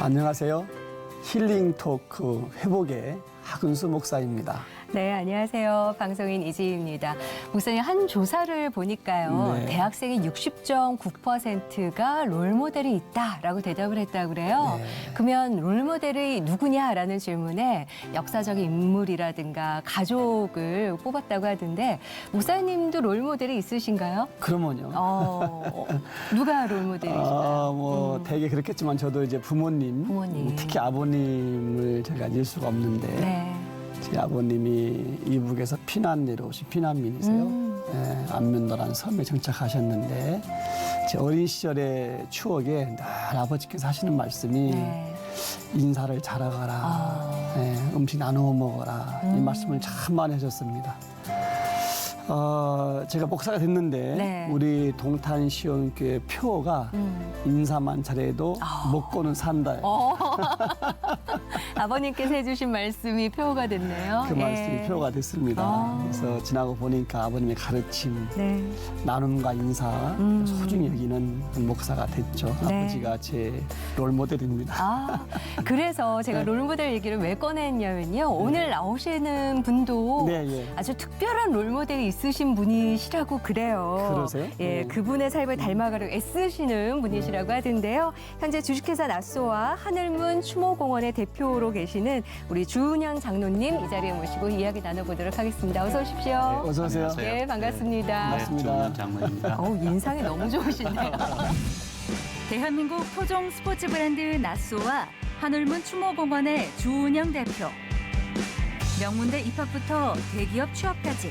안녕하세요. 힐링 토크 회복의 하근수 목사입니다. 네, 안녕하세요. 방송인 이지희입니다. 목사님, 한 조사를 보니까요. 네. 대학생의 60.9%가 롤모델이 있다라고 대답을 했다고 그래요. 네. 그러면 롤모델이 누구냐라는 질문에 역사적인 인물이라든가 가족을 뽑았다고 하던데 목사님도 롤모델이 있으신가요? 그러면요. 누가 롤모델이신가요? 되게 그렇겠지만 저도 이제 부모님, 특히 아버님을 제가 잊을 수가 없는데 네. 제 아버님이 이북에서 피난 내려오신 피난민이세요. 네, 안면도라는 섬에 정착하셨는데 제 어린 시절의 추억에 늘 아버지께서 하시는 말씀이 네. 인사를 잘하거라, 네, 음식 나누어 먹어라 이 말씀을 참 많이 하셨습니다. 제가 목사가 됐는데 네. 우리 동탄시원교회 표어가 인사만 잘해도 먹고는 산다. 아버님께서 해주신 말씀이 표어가 됐네요. 그 말씀이 표어가 됐습니다. 그래서 지나고 보니까 아버님의 가르침, 네. 나눔과 인사 소중히 여기는 목사가 됐죠. 네. 아버지가 제 롤모델입니다. 그래서 제가 네. 롤모델 얘기를 왜 꺼냈냐면요. 오늘 나오시는 분도 네, 예. 아주 특별한 롤모델이 있으신 분이시라고 그래요. 그러세요? 예, 네. 그분의 삶을 닮아가려고 애쓰시는 분이시라고 하던데요. 현재 주식회사 나쏘와 하늘문 추모공원의 대표로 계시는 우리 주은영 장로님 이 자리에 모시고 이야기 나눠보도록 하겠습니다. 어서 오십시오. 어서 오세요. 안녕하세요. 네, 반갑습니다. 반갑습니다. 주은영 장로입니다. 인상이 너무 좋으시네요. 대한민국 토종 스포츠 브랜드 나쏘와 하늘문 추모공원의 주은영 대표. 명문대 입학부터 대기업 취업까지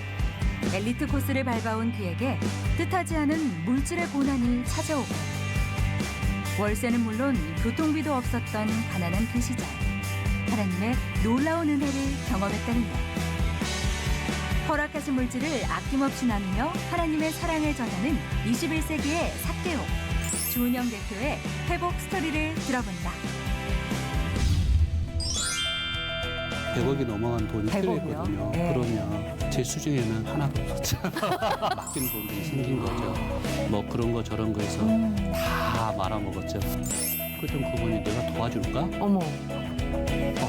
엘리트 코스를 밟아온 그에게 뜻하지 않은 물질의 고난이 찾아오고 월세는 물론 교통비도 없었던 가난한 그 시절 하나님의 놀라운 은혜를 경험했다는 것. 허락하신 물질을 아낌없이 나누며 하나님의 사랑을 전하는 21세기의 삭개오 주은영 대표의 회복 스토리를 들어본다. 100억이 넘어간 돈이 100억이요? 필요했거든요. 네. 그러면 제 수중에는 하나도 없었죠. 맡긴 돈이 생긴 거죠. 뭐 그런 거 저런 거 해서 다 말아먹었죠. 그랬더니 그분이 내가 도와줄까? 어머.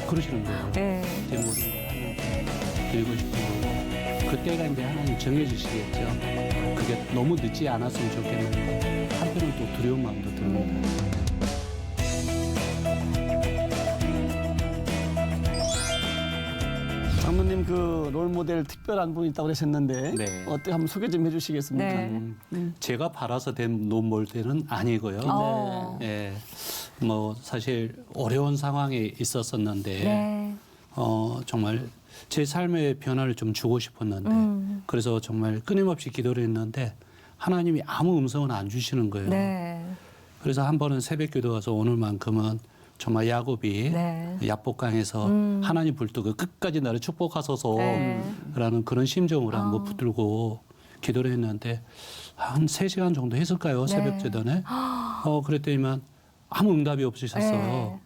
그러시는 거예요. 네. 제 모든 걸 하나님께 드리고 싶은 거고 그때가 이제 하나님 정해주시겠죠. 그게 너무 늦지 않았으면 좋겠는데 한편은 또 두려운 마음도 듭니다. 장로님 그 롤모델 특별한 분이 있다고 그러셨는데 네. 어떻게 한번 소개 좀 해주시겠습니까? 네. 제가 팔아서 된 롤모델은 아니고요. 어. 예, 뭐 사실 어려운 상황에 있었었는데 네. 정말 제 삶의 변화를 좀 주고 싶었는데 그래서 정말 끊임없이 기도를 했는데 하나님이 아무 음성은 안 주시는 거예요. 네. 그래서 한 번은 새벽기도 가서 오늘만큼은 정말 야곱이 네. 야복강에서 하나님 불뚝을 끝까지 나를 축복하소서 네. 라는 그런 심정으로 한번 붙들고 기도를 했는데 한 3시간 정도 했을까요? 새벽 재단에. 그랬더니만 아무 응답이 없으셨어요. 네.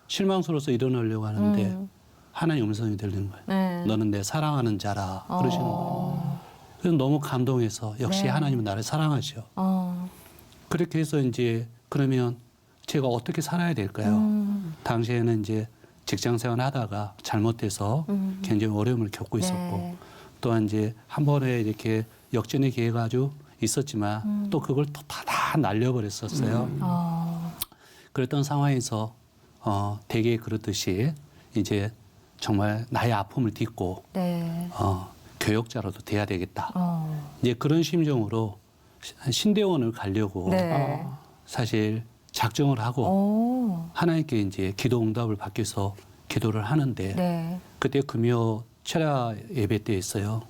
실망스러워서 일어나려고 하는데 하나님 음성이 들리는 거예요. 네. 너는 내 사랑하는 자라 그러시는 거예요. 그래서 너무 감동해서 역시 네. 하나님은 나를 사랑하시오. 그렇게 해서 이제 그러면 제가 어떻게 살아야 될까요? 당시에는 이제 직장 생활 하다가 잘못돼서 굉장히 어려움을 겪고 있었고 네. 또한 이제 한 번에 이렇게 역전의 기회가 아주 있었지만 또 그걸 또 다 날려버렸었어요. 그랬던 상황에서 대개 그렇듯이 이제 정말 나의 아픔을 딛고 네. 교역자라도 돼야 되겠다. 이제 그런 심정으로 신대원을 가려고 네. 사실 작정을 하고 하나님께 이제 기도 응답을 받기 위해서 기도를 하는데 네. 그때 금요 철야 예배 때 있어요.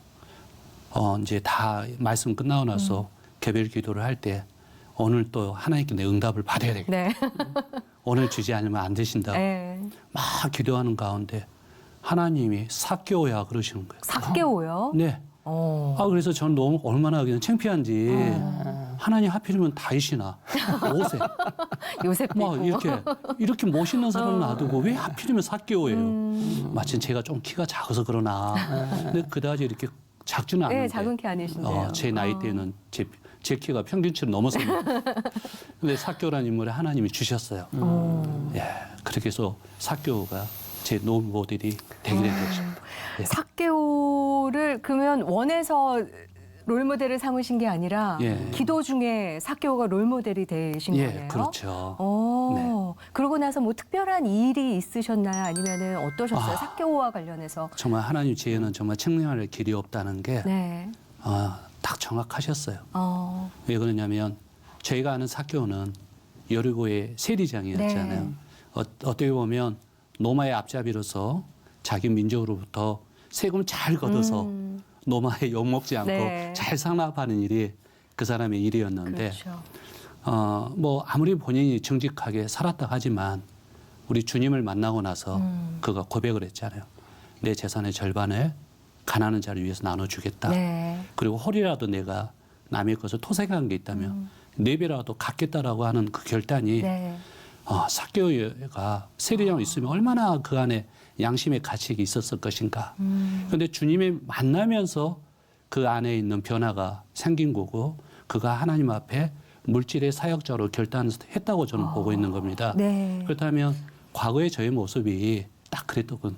이제 다 말씀 끝나고 나서 개별 기도를 할 때 오늘 또 하나님께 내 응답을 받아야 되겠다. 네. 오늘 주지 않으면 안 되신다. 네. 막 기도하는 가운데 하나님이 삭개오야 그러시는 거예요. 삭개오요? 네. 그래서 저는 너무 얼마나 그냥 창피한지 하나님 하필이면 다윗이나 모세 요셉 막 이렇게 멋있는 사람 놔두고 왜 하필이면 삭개오예요. 마침 제가 좀 키가 작아서 그러나 근데 그다지 이렇게 작지는 않은데 네, 작은 키 아니신데요. 제 나이 때는 제 키가 평균치를 넘었습니다. 근데 사교라는 인물을 하나님이 주셨어요. 예, 그렇게 해서 사교가 제 롤 모델이 되게 된 거죠. 예. 사개오를 그러면 원에서 롤모델을 삼으신 게 아니라 예. 기도 중에 사개오가 롤모델이 되신 예, 거네요. 그렇죠. 그러고 나서 뭐 특별한 일이 있으셨나요? 아니면은 어떠셨어요? 아. 사개오와 관련해서. 정말 하나님 지혜는 정말 측량할 길이 없다는 게 네. 딱 정확하셨어요. 어. 왜 그러냐면 저희가 아는 사교는 여리고의 세리장이었잖아요. 네. 어떻게 보면 로마의 앞잡이로서 자기 민족으로부터 세금을 잘 걷어서 로마에 욕먹지 않고 네. 잘 상납하는 일이 그 사람의 일이었는데 그렇죠. 뭐 아무리 본인이 정직하게 살았다 하지만 우리 주님을 만나고 나서 그가 고백을 했잖아요. 내 재산의 절반을 가난한 자를 위해서 나눠주겠다. 네. 그리고 홀이라도 내가 남의 것을 토색한 게 있다면 네 배라도 갚겠다라고 하는 그 결단이 네. 사교가 세리장 있으면 얼마나 그 안에 양심의 가치가 있었을 것인가. 그런데 주님이 만나면서 그 안에 있는 변화가 생긴 거고 그가 하나님 앞에 물질의 사역자로 결단했다고 저는 보고 있는 겁니다. 네. 그렇다면 과거의 저의 모습이 딱 그랬거든요.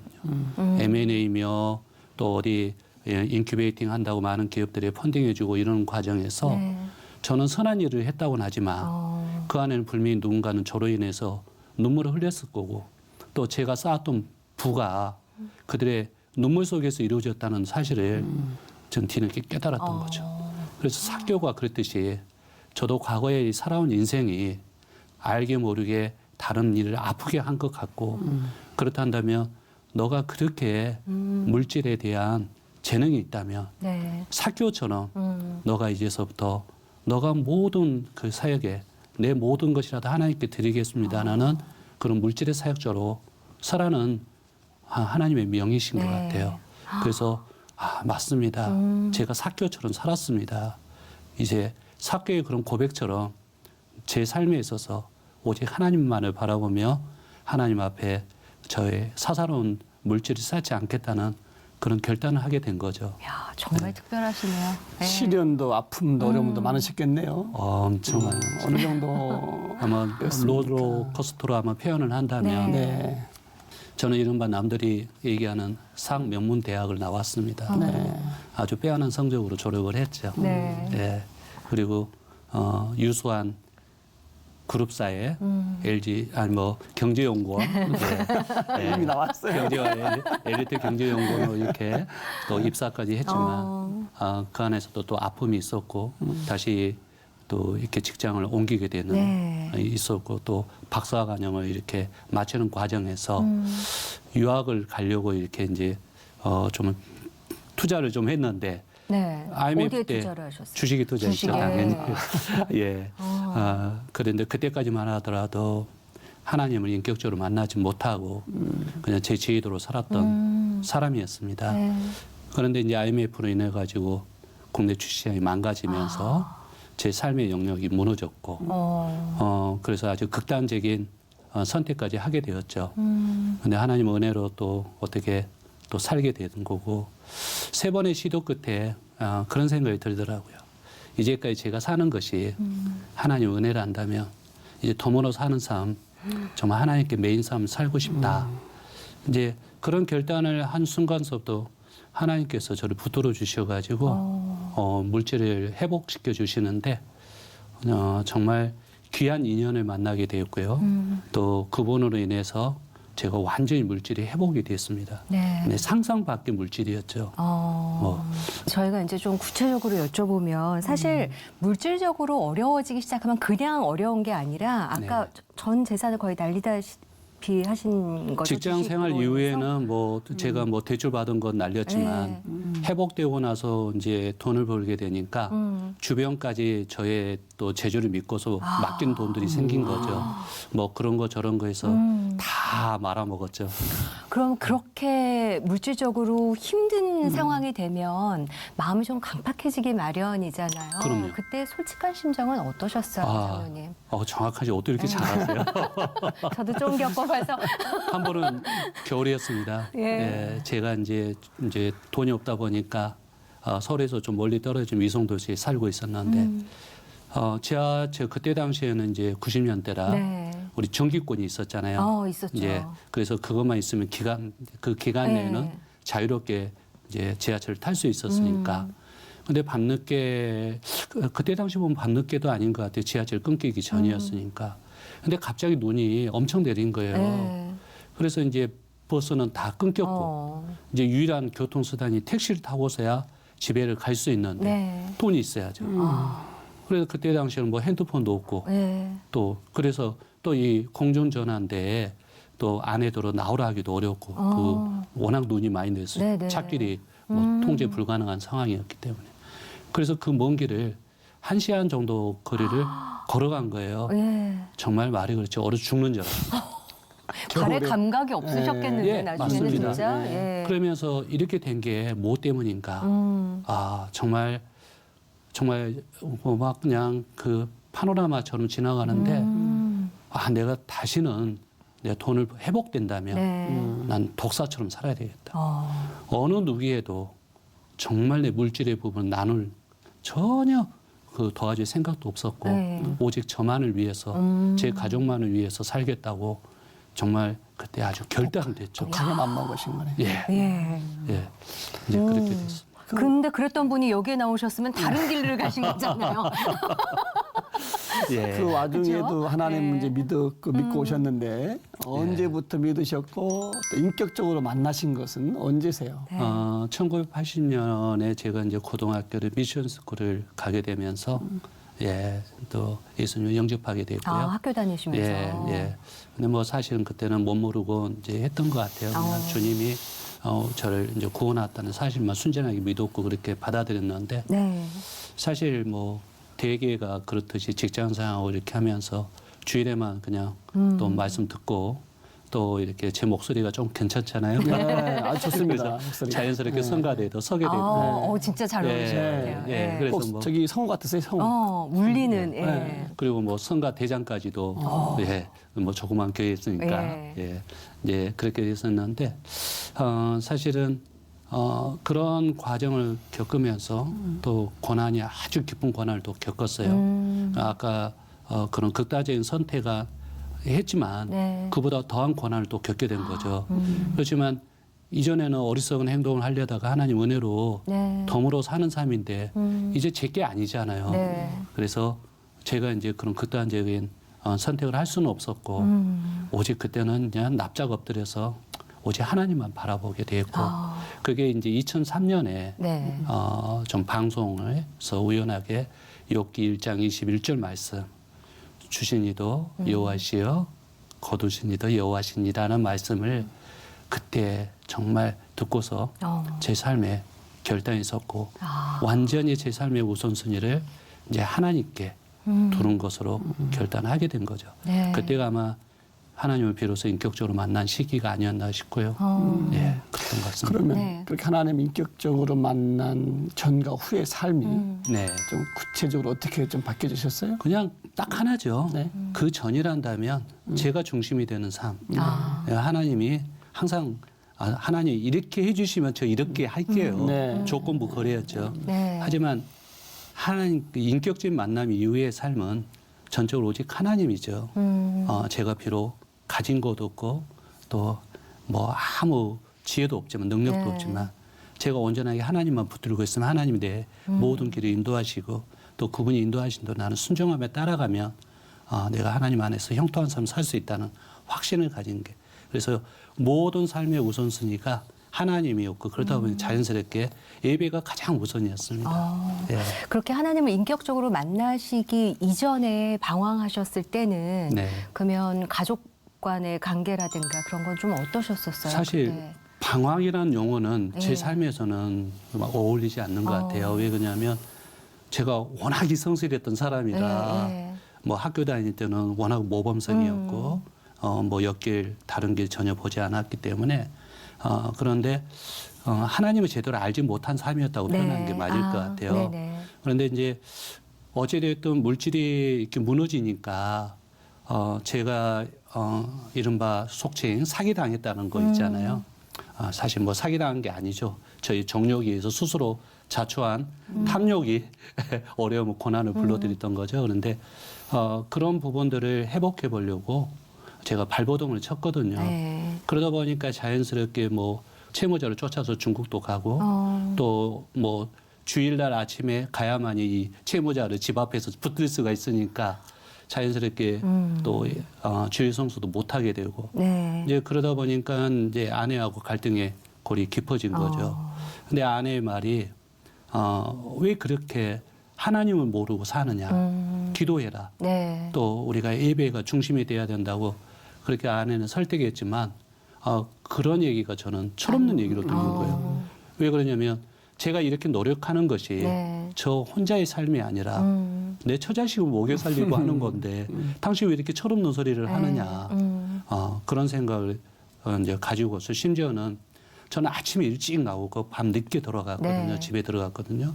M&A며 또 어디 인큐베이팅 한다고 많은 기업들이 펀딩해주고 이런 과정에서 네. 저는 선한 일을 했다고는 하지만 그 안에는 분명히 누군가는 저로 인해서 눈물을 흘렸을 거고 또 제가 쌓았던 부가 그들의 눈물 속에서 이루어졌다는 사실을 전 뒤늦게 깨달았던 거죠. 그래서 사교가 그랬듯이 저도 과거에 살아온 인생이 알게 모르게 다른 일을 아프게 한 것 같고 그렇단다면 너가 그렇게 물질에 대한 재능이 있다면 네. 사교처럼 너가 이제서부터 너가 모든 그 사역에 내 모든 것이라도 하나님께 드리겠습니다라는 그런 물질의 사역자로 살아는 하나님의 명이신 것 네. 같아요. 그래서 맞습니다. 제가 사교처럼 살았습니다. 이제 사교의 그런 고백처럼 제 삶에 있어서 오직 하나님만을 바라보며 하나님 앞에 저의 사사로운 물질을 쌓지 않겠다는 그런 결단을 하게 된 거죠. 야, 정말 특별하시네요. 네. 시련도 아픔도 어려움도 많으셨겠네요. 엄청 많이 어느 정도 아마 그렇습니까? 롤러코스터로 아마 표현을 한다면 네. 저는 이른바 남들이 얘기하는 상명문 대학을 나왔습니다. 네. 아주 빼어난 성적으로 졸업을 했죠. 네. 네. 그리고 유수한 그룹사에 LG 아니 뭐 경제연구원 네. 이미 나왔어요. 엘리트 경제연구원으로 이렇게 또 입사까지 했지만 그 안에서도 또 아픔이 있었고 다시 또 이렇게 직장을 옮기게 되는 네. 있었고 또 박사과정을 이렇게 마치는 과정에서 유학을 가려고 이렇게 이제 좀 투자를 좀 했는데 네. IMF 어디에 때 투자를 하셨어요? 주식이 투자했죠. 주식에. 당연히. 예. 그런데 그때까지만 하더라도 하나님을 인격적으로 만나지 못하고 그냥 제 지휘도로 살았던 사람이었습니다. 네. 그런데 이제 IMF로 인해 가지고 국내 주식시장이 망가지면서 제 삶의 영역이 무너졌고 그래서 아주 극단적인 선택까지 하게 되었죠. 근데 하나님 은혜로 또 어떻게 또 살게 되는 거고 세 번의 시도 끝에 그런 생각이 들더라고요. 이제까지 제가 사는 것이 하나님 은혜를 안다면 이제 도모로 사는 삶 정말 하나님께 매인 삶을 살고 싶다. 이제 그런 결단을 한 순간서부터 하나님께서 저를 붙들어 주셔가지고 물질을 회복시켜 주시는데 정말 귀한 인연을 만나게 되었고요. 또 그분으로 인해서 제가 완전히 물질이 회복이 됐습니다. 네. 네, 상상 밖의 물질이었죠. 저희가 이제 좀 구체적으로 여쭤보면 사실 물질적으로 어려워지기 시작하면 그냥 어려운 게 아니라 아까 네. 전 재산을 거의 날리다시피 하신 거죠. 직장 생활 주식으로 이후에는 뭐 제가 뭐 대출 받은 건 날렸지만 회복되고 나서 이제 돈을 벌게 되니까 주변까지 저의 또 재주를 믿고서 맡긴 돈들이 생긴 거죠. 뭐 그런 거 저런 거 해서 다 말아먹었죠. 그럼 그렇게 물질적으로 힘든 상황이 되면 마음이 좀 강팍해지기 마련이잖아요. 그럼요. 그때 솔직한 심정은 어떠셨어요, 장로님? 정확하지 어떻게 이렇게 잘하세요? 저도 좀 겪어봐서. 한 번은 겨울이었습니다. 예. 예, 제가 이제 돈이 없다 보니까 서울에서 좀 멀리 떨어진 위성도시에 살고 있었는데 지하철 그때 당시에는 이제 90년대라 네. 우리 전기권이 있었잖아요. 있었죠. 이제 그래서 그것만 있으면 그 기간 네. 내에는 자유롭게 이제 지하철을 탈 수 있었으니까. 근데 밤늦게 그때 당시 보면 밤늦게도 아닌 것 같아요. 지하철 끊기기 전이었으니까. 근데 갑자기 눈이 엄청 내린 거예요. 네. 그래서 이제 버스는 다 끊겼고 이제 유일한 교통수단이 택시를 타고서야 집에를 갈 수 있는데 네. 돈이 있어야죠. 그래서 그때 당시에는 뭐 핸드폰도 없고 네. 또 그래서 또 이 공중전화인데 또 안에 들어 나오라 하기도 어렵고 그 워낙 눈이 많이 내서 네네. 찾길이 뭐 통제 불가능한 상황이었기 때문에 그래서 그 먼 길을 1시간 정도 거리를 걸어간 거예요. 예. 정말 말이 그렇죠. 얼어 죽는 줄 알았어요. 발에 겨울에. 감각이 없으셨겠는데 예, 나중에는 맞습니다. 진짜. 네. 예. 그러면서 이렇게 된 게 뭐 때문인가? 정말 막 그냥 그 파노라마처럼 지나가는데 내가 다시는 내 돈을 회복된다면 네. 난 독사처럼 살아야 되겠다. 어느 누구에도 정말 내 물질의 부분 나눌 전혀 그 도와줄 생각도 없었고 네. 오직 저만을 위해서 제 가족만을 위해서 살겠다고 정말 그때 아주 결단됐죠. 독하게 맘먹으신 거네. 예, 예. 예. 이제 그렇게 됐습니다. 근데 그랬던 분이 여기에 나오셨으면 다른 길을 가신 거잖아요. 예. 그 와중에도 그죠? 하나님 네. 이제 믿고 오셨는데 언제부터 믿으셨고 또 인격적으로 만나신 것은 언제세요? 네. 1980년에 제가 이제 고등학교를 미션 스쿨을 가게 되면서 예, 또 예수님을 영접하게 됐고요. 학교 다니시면서. 예, 예. 근데 뭐 사실은 그때는 못 모르고 이제 했던 것 같아요. 그냥 주님이 저를 이제 구원했다는 사실만 순전하게 믿었고 그렇게 받아들였는데 네. 사실 뭐 대개가 그렇듯이 직장 생활하고 이렇게 하면서 주일에만 그냥 또 말씀 듣고 또 이렇게 제 목소리가 좀 괜찮잖아요. 네, 아주 좋습니다. 그래서 목소리. 자연스럽게 성가대도 서게 되고. 진짜 잘 어울리시는 것 같아요. 예, 예. 그래서 꼭 뭐 저기 성우 같으세요, 성우. 울리는. 예. 네. 그리고 뭐 성가 대장까지도 예, 뭐 조그만 교회였으니까 예. 예, 그렇게 됐었는데 사실은 그런 과정을 겪으면서 또 고난이 아주 깊은 고난을 또 겪었어요. 아까 그런 극단적인 선택을 했지만 네. 그보다 더한 고난을 또 겪게 된 거죠. 그렇지만 이전에는 어리석은 행동을 하려다가 하나님 은혜로 네. 덤으로 사는 삶인데 이제 제게 아니잖아요. 네. 그래서 제가 이제 그런 극단적인 선택을 할 수는 없었고 오직 그때는 그냥 납작 엎드려서 오직 하나님만 바라보게 됐고 그게 이제 2003년에 네. 좀 방송에서 우연하게 욥기 1장 21절 말씀 주신 이도 여호와시여 거두신 이도 여호와시니라는 말씀을 그때 정말 듣고서 제 삶에 결단이 섰고 완전히 제 삶의 우선순위를 이제 하나님께 두는 것으로 결단하게 된 거죠. 네. 그때가 아마 하나님을 비로소 인격적으로 만난 시기가 아니었나 싶고요. 예, 그랬던 것 같습니다. 그러면 네. 그렇게 하나님 인격적으로 만난 전과 후의 삶이 네, 좀 구체적으로 어떻게 좀 바뀌어지셨어요? 그냥 딱 하나죠. 네. 그 전이란다면 제가 중심이 되는 삶. 예, 하나님이 항상 하나님 이렇게 해주시면 저 이렇게 할게요. 네. 조건부 거래였죠. 네. 하지만 하나님 그 인격적인 만남 이후의 삶은 전적으로 오직 하나님이죠. 제가 비록 가진 것도 없고 또 뭐 아무 지혜도 없지만 능력도 네. 없지만 제가 온전하게 하나님만 붙들고 있으면 하나님이 내 모든 길을 인도하시고 또 그분이 인도하신 대로 나는 순종함에 따라가면 내가 하나님 안에서 형통한 삶을 살 수 있다는 확신을 가진 게 그래서 모든 삶의 우선순위가 하나님이었고 그러다 보니 자연스럽게 예배가 가장 우선이었습니다. 예. 그렇게 하나님을 인격적으로 만나시기 이전에 방황하셨을 때는 네. 그러면 가족 간의 관계라든가 그런 건 좀 어떠셨었어요? 사실 그때? 방황이라는 용어는 네. 제 삶에서는 막 어울리지 않는 것 같아요. 왜 그러냐면 제가 워낙 이성실했던 사람이라 네. 뭐 학교 다닐 때는 워낙 모범생이었고 뭐 옆길 다른 길 전혀 보지 않았기 때문에 그런데 하나님을 제대로 알지 못한 삶이었다고 네. 표현하는 게 맞을 것 같아요. 네네. 그런데 이제 어찌됐든 물질이 이렇게 무너지니까 제가 이른바 속칭 사기당했다는 거 있잖아요. 사실 뭐 사기당한 게 아니죠. 저희 정력에 의해서 스스로 자초한 탐욕이 어려움, 고난을 불러들였던 거죠. 그런데 그런 부분들을 회복해 보려고 제가 발버둥을 쳤거든요. 네. 그러다 보니까 자연스럽게 뭐 채무자를 쫓아서 중국도 가고 또 뭐 주일날 아침에 가야만이 이 채무자를 집 앞에서 붙들 수가 있으니까 자연스럽게 또 주일 성수도 못 하게 되고 네. 이제 그러다 보니까 이제 아내하고 갈등의 골이 깊어진 거죠. 근데 아내의 말이 왜 그렇게 하나님을 모르고 사느냐? 기도해라. 네. 또 우리가 예배가 중심이 돼야 된다고 그렇게 아내는 설득했지만 그런 얘기가 저는 철없는 얘기로 들린 거예요. 왜 그러냐면 제가 이렇게 노력하는 것이 네. 저 혼자의 삶이 아니라 내 처자식을 먹여 살리고 하는 건데 당신 왜 이렇게 철없는 소리를 하느냐 그런 생각을 이제 가지고서 심지어는 저는 아침에 일찍 나오고 밤 늦게 돌아갔거든요. 네. 집에 들어갔거든요.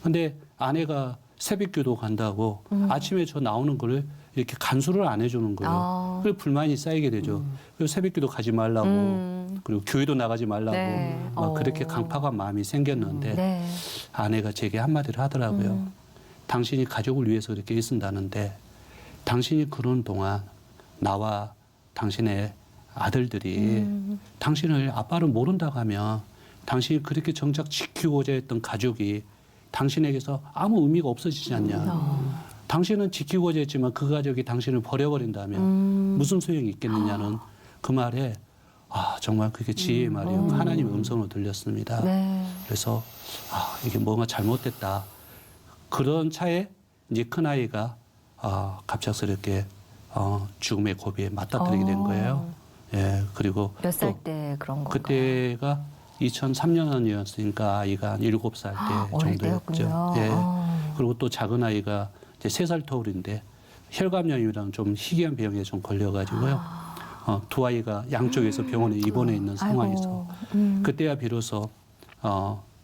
근데 아내가 새벽기도 간다고 아침에 저 나오는 거를 이렇게 간수를 안 해주는 거예요. 그래서 불만이 쌓이게 되죠. 그래서 새벽기도 가지 말라고 그리고 교회도 나가지 말라고 네. 막 그렇게 강팍한 마음이 생겼는데 네. 아내가 제게 한마디를 하더라고요. 당신이 가족을 위해서 그렇게 애쓴다는데 당신이 그런 동안 나와 당신의 아들들이 당신을 아빠를 모른다고 하면 당신이 그렇게 정작 지키고자 했던 가족이 당신에게서 아무 의미가 없어지지 않냐. 당신은 지키고자 했지만 그 가족이 당신을 버려버린다면 무슨 소용이 있겠느냐는 그 말에 정말 그게 지혜의 말이요. 하나님의 음성으로 들렸습니다. 네. 그래서 이게 뭔가 잘못됐다. 그런 차에 이제 큰아이가 갑작스럽게 죽음의 고비에 맞닥뜨리게 된 거예요. 예, 그리고 몇 살 또 때 그런 건가요? 그때가 2003년이었으니까 아이가 한 7살 때 어릴 정도였죠. 때였군요. 예. 그리고 또 작은 아이가 이제 3살 터울인데 혈감염이랑 좀 희귀한 병에 좀 걸려가지고요. 두 아이가 양쪽에서 병원에 입원해 있는 상황에서 그때야 비로소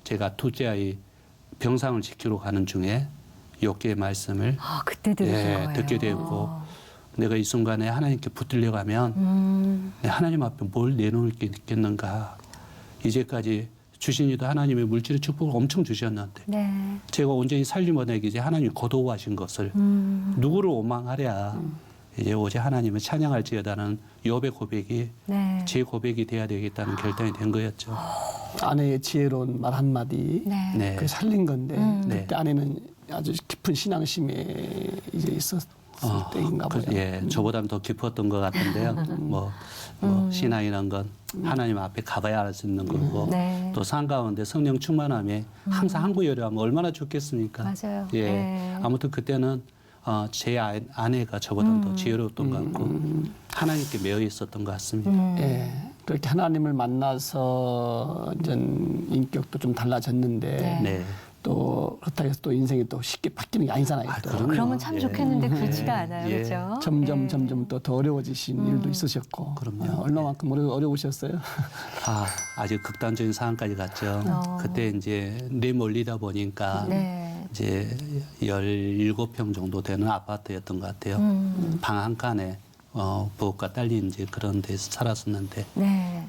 제가 둘째 아이 병상을 지키러 가는 중에 욥기의 말씀을 그때 들으신 거예요. 듣게 되었고 내가 이 순간에 하나님께 붙들려 가면 내 하나님 앞에 뭘 내놓을 게 있겠는가. 이제까지 주신 이도 하나님의 물질의 축복을 엄청 주셨는데 네. 제가 온전히 살림원에게 이제 하나님이 거두어하신 것을 누구를 원망하랴. 이제 오직 하나님을 찬양할지어다는 욥의 고백이 네. 제 고백이 돼야 되겠다는 결단이 된 거였죠. 아내의 지혜로운 말 한마디 네. 네. 그게 살린 건데 네. 그때 아내는 아주 깊은 신앙심에 이제 있었을 때인가 봐요. 예, 저보다는 더 깊었던 것 같은데요. 뭐 신앙이란 건 하나님 앞에 가봐야 알 수 있는 거고 네. 또 산 가운데 성령 충만함에 항상 한구열이하면 얼마나 좋겠습니까? 맞아요. 예, 네. 아무튼 그때는 제 아내가 저보다 더 지혜로웠던 것 같고 하나님께 매여 있었던 것 같습니다. 예, 그렇게 하나님을 만나서 이제 인격도 좀 달라졌는데 네. 네. 또 그렇다고 해서 또 인생이 또 쉽게 바뀌는 게 아니잖아요. 또. 그럼요. 그러면 참 예. 좋겠는데 그렇지가 않아요. 예. 그렇죠? 점점 또 더 어려워지신 일도 있으셨고 그럼요. 얼마만큼 어려우셨어요? 아주 극단적인 상황까지 갔죠. 그때 이제 내몰리다 보니까 네. 이제 17평 정도 되는 아파트였던 것 같아요. 방 한 칸에 부엌과 딸이 이제 그런 데서 살았었는데 네.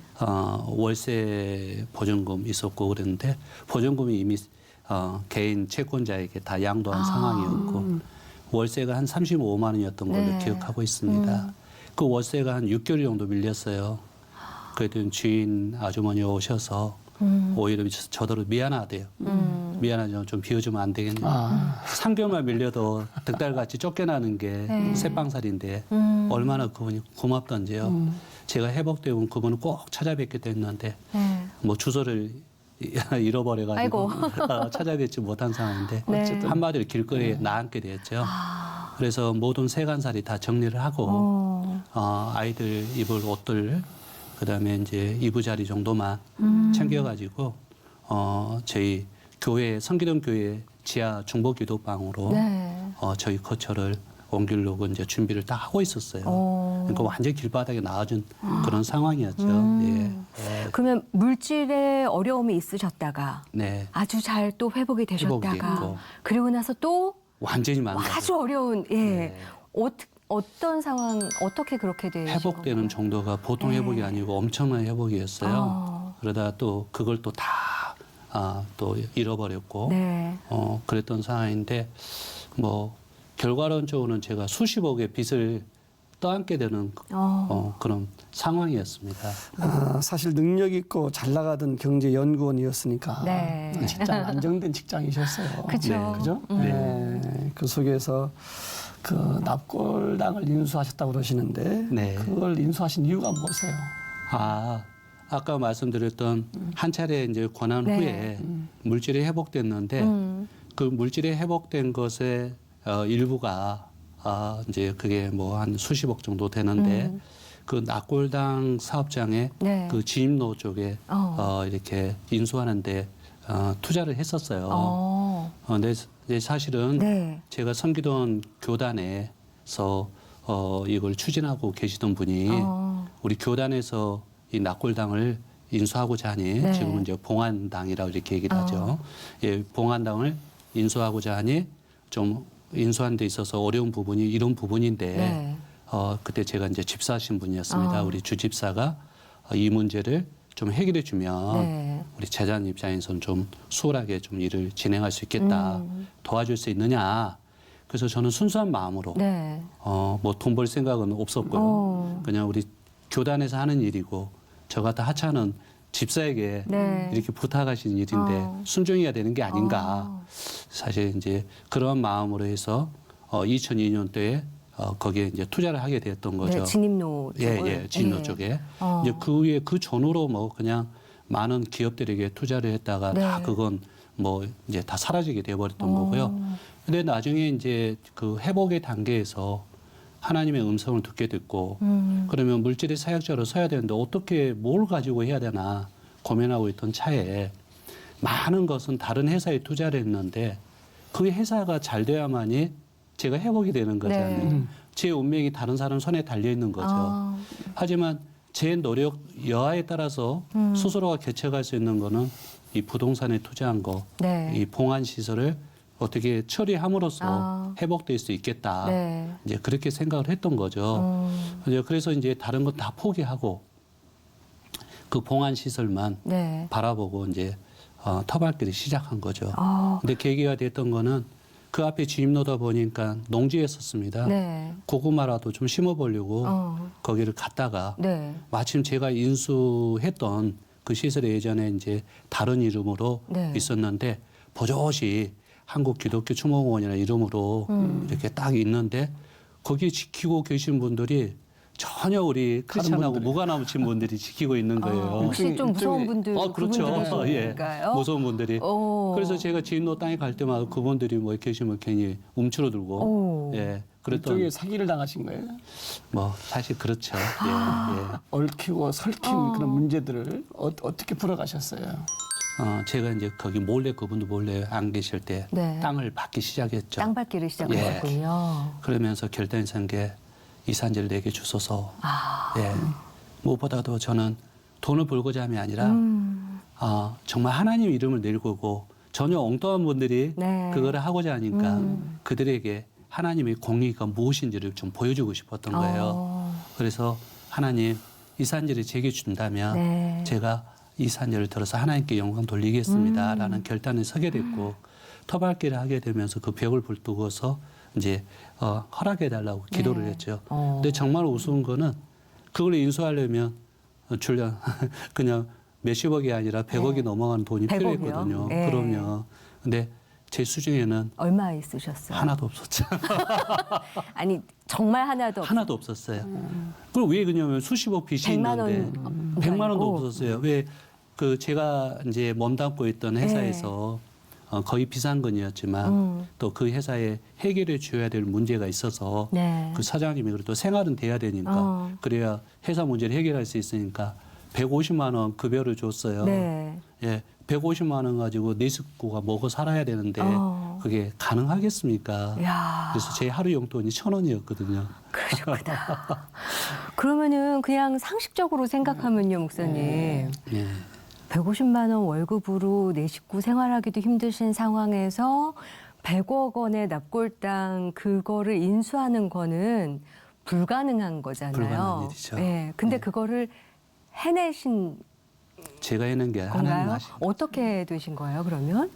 월세 보증금 있었고 그랬는데 보증금이 이미 개인 채권자에게 다 양도한 상황이었고 월세가 한 35만 원이었던 걸로 네. 기억하고 있습니다. 그 월세가 한 6개월 정도 밀렸어요. 그랬더니 주인 아주머니가 오셔서 오히려 저더러 미안하대요. 미안하지만 좀 비워주면 안 되겠냐. 3개월만 밀려도 득달같이 쫓겨나는 게 새빵살인데 얼마나 그분이 고맙던지요. 제가 회복되고 그분을 꼭 찾아뵙게 됐는데 네. 뭐 주소를 잃어버려가지고 아이고. 찾아뵙지 못한 상황인데 네. 한마디로 길거리에 나앉게 됐죠. 그래서 모든 세간살이 다 정리를 하고 아이들 입을 옷들 그다음에 이제 이부자리 정도만 챙겨가지고 저희 교회 성기동 교회 지하 중보기도방으로 네. 저희 거처를 옮기려고 이제 준비를 다 하고 있었어요. 그러니까 완전 길바닥에 나와준 그런 상황이었죠. 예. 예. 그러면 물질에 어려움이 있으셨다가 네. 아주 잘 또 회복이 되셨다가 됐고. 그리고 나서 또 완전히 망가져. 아주 어려운 네. 어떤 상황 어떻게 그렇게 되신 회복되는 건가요? 정도가 보통 네. 회복이 아니고 엄청난 회복이었어요. 그러다 또 그걸 또 다 또 잃어버렸고 네. 그랬던 상황인데 뭐 결과론적으로는 제가 수십억의 빚을 떠안게 되는 그런 상황이었습니다. 사실 능력 있고 잘 나가던 경제연구원이었으니까 네. 직장 안정된 직장이셨어요. 그쵸. 네. 그죠? 네. 그 속에서 그 납골당을 인수하셨다고 그러시는데 네. 그걸 인수하신 이유가 뭐세요? 아까 말씀드렸던 한 차례 이제 권한 네. 후에 물질이 회복됐는데 그 물질이 회복된 것의 일부가 이제 그게 뭐 한 수십억 정도 되는데 그 납골당 사업장에 네. 그 지임로 쪽에 이렇게 인수하는데 투자를 했었어요. 근데 이제 사실은 네. 제가 섬기던 교단에서 이걸 추진하고 계시던 분이 우리 교단에서 이 납골당을 인수하고자 하니 네. 지금은 이제 봉안당이라고 이렇게 얘기를 하죠. 예, 봉안당을 인수하고자 하니 좀 인수하는 데 있어서 어려운 부분이 이런 부분인데 네. 그때 제가 이제 집사신 분이었습니다. 우리 주집사가 이 문제를 좀 해결해 주면 네. 우리 제자님 입장에서는 좀 수월하게 좀 일을 진행할 수 있겠다. 도와줄 수 있느냐. 그래서 저는 순수한 마음으로 네. 뭐 돈 벌 생각은 없었고요. 그냥 우리 교단에서 하는 일이고 저 같은 하찮은 집사에게 네. 이렇게 부탁하신 일인데 순종해야 되는 게 아닌가. 사실 이제 그런 마음으로 해서 2002년도에 거기에 이제 투자를 하게 되었던 거죠. 네, 진입로 쪽을. 예, 진로 네. 쪽에. 이제 그 후에 그 전후로 뭐 그냥 많은 기업들에게 투자를 했다가 네. 다 그건 뭐 이제 다 사라지게 돼버렸던 거고요. 근데 나중에 이제 그 회복의 단계에서 하나님의 음성을 듣게 됐고 그러면 물질의 사역자로 서야 되는데 어떻게 뭘 가지고 해야 되나 고민하고 있던 차에 많은 것은 다른 회사에 투자를 했는데 그 회사가 잘 돼야만이 제가 회복이 되는 거잖아요. 네. 제 운명이 다른 사람 손에 달려 있는 거죠. 하지만 제 노력 여하에 따라서 스스로가 개척할 수 있는 거는 이 부동산에 투자한 거, 네. 이 봉안 시설을 어떻게 처리함으로써 회복될 수 있겠다. 네. 이제 그렇게 생각을 했던 거죠. 그래서 이제 다른 건 다 포기하고 그 봉안 시설만 네. 바라보고 이제 터밟기를 시작한 거죠. 아. 근데 계기가 됐던 거는 그 앞에 주임로다 보니까 농지였었습니다. 네. 고구마라도 좀 심어보려고 거기를 갔다가 네. 마침 제가 인수했던 그 시설에 예전에 이제 다른 이름으로 네. 있었는데 버젓이 한국 기독교 추모공원이라는 이름으로 이렇게 딱 있는데 거기에 지키고 계신 분들이 전혀 우리 크리스찬하고 분들이. 무관하신 분들이 지키고 있는 거예요. 혹시 좀 무서운 분들 그렇죠. 예. 그분들인가요? 무서운 분들이. 오. 그래서 제가 지인로 땅에 갈 때마다 그분들이 뭐 계시면 괜히 움츠러들고 오. 예. 그랬던 그쪽에 사기를 당하신 거예요? 뭐 사실 그렇죠. 예. 예. 얽히고 설킨 그런 문제들을 어떻게 풀어가셨어요? 제가 이제 거기 몰래 그분도 몰래 안 계실 때 네. 땅을 받기 시작했죠. 땅 밟기를 시작하셨군요. 그러면서 결단한 게 이산지를 내게 주소서. 예. 무엇보다도 저는 돈을 벌고자 함이 아니라 정말 하나님 이름을 내걸고 전혀 엉뚱한 분들이 네. 그거를 하고자 하니까 그들에게 하나님의 공의가 무엇인지를 좀 보여주고 싶었던 거예요. 그래서 하나님 이산지를 제게 준다면 네. 제가 이 산지를 들어서 하나님께 영광 돌리겠습니다라는 결단을 서게 됐고 터밟기를 하게 되면서 그 벽을 불뜨고서 이제 허락해달라고 기도를 네. 했죠. 근데 정말 우스운 거는 그걸 인수하려면 줄려 그냥 몇십억이 아니라 100억이 네. 넘어가는 돈이 100억이요? 필요했거든요. 네. 그럼요. 근데 제 수중에는 얼마 있으셨어요? 하나도 없었죠. 아니 정말 하나도 하나도 없었어요. 그럼 왜 그러냐면 수십억 빚이 100만 있는데 원 100만 원도 아니고. 없었어요. 왜 그 제가 이제 몸담고 있던 회사에서 거의 비상근이었지만 또 그 회사에 해결해 줘야 될 문제가 있어서 네. 그 사장님이 그래도 생활은 돼야 되니까 그래야 회사 문제를 해결할 수 있으니까 150만 원 급여를 줬어요. 네. 예, 150만 원 가지고 네 식구가 먹어 살아야 되는데 그게 가능하겠습니까? 야. 그래서 제 하루 용돈이 1,000원이었거든요. 그러셨구나. 그러면은 그냥 상식적으로 생각하면요, 목사님. 예. 150만 원 월급으로 내 식구 생활하기도 힘드신 상황에서 100억 원의 납골당 그거를 인수하는 거는 불가능한 거잖아요. 불가능한 일이죠. 예. 근데 그거를 해내신 제가 해낸 게 하나님 건가요? 하신. 어떻게 되신 거예요, 그러면?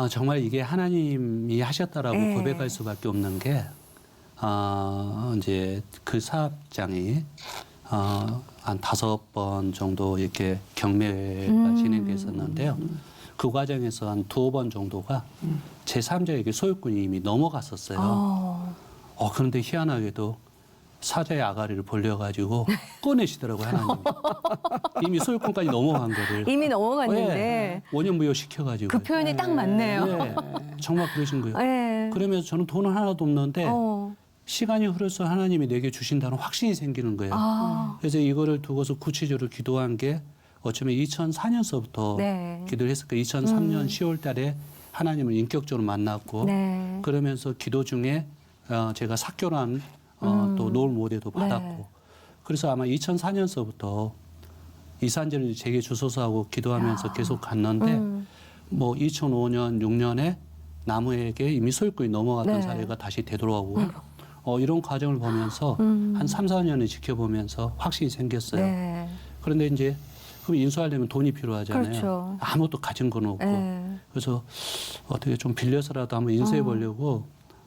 정말 이게 하나님이 하셨다라고 네. 고백할 수밖에 없는 게 이제 그 사업장이 한 5번 정도 이렇게 경매가 진행됐었는데요. 그 과정에서 한 2번 정도가 제3자에게 소유권이 이미 넘어갔었어요. 그런데 희한하게도 사자의 아가리를 벌려가지고 꺼내시더라고요, 하나님. 이미 소유권까지 넘어간 거를. 이미 넘어갔는데 네. 5년 무효시켜가지고. 그 표현이 딱 맞네요. 네. 정말 그러신 거예요. 네. 그러면서 저는 돈은 하나도 없는데 시간이 흐를수록 하나님이 내게 주신다는 확신이 생기는 거예요. 그래서 이거를 두고서 구체적으로 기도한 게 어쩌면 2004년서부터 네. 기도를 했을 거예요. 2003년 10월 달에 하나님을 인격적으로 만났고 네. 그러면서 기도 중에 제가 사교란 또 노을 모델도 받았고 네. 그래서 아마 2004년서부터 이산제를 제게 주소서 하고 기도하면서 계속 갔는데 뭐 2005년, 6년에 나무에게 이미 소유권이 넘어갔던 네. 사례가 다시 되돌아오고 이런 과정을 보면서 한 3, 4년을 지켜보면서 확신이 생겼어요. 네. 그런데 이제 그럼 인수하려면 돈이 필요하잖아요. 그렇죠. 아무것도 가진 건 없고. 네. 그래서 어떻게 좀 빌려서라도 한번 인수해 보려고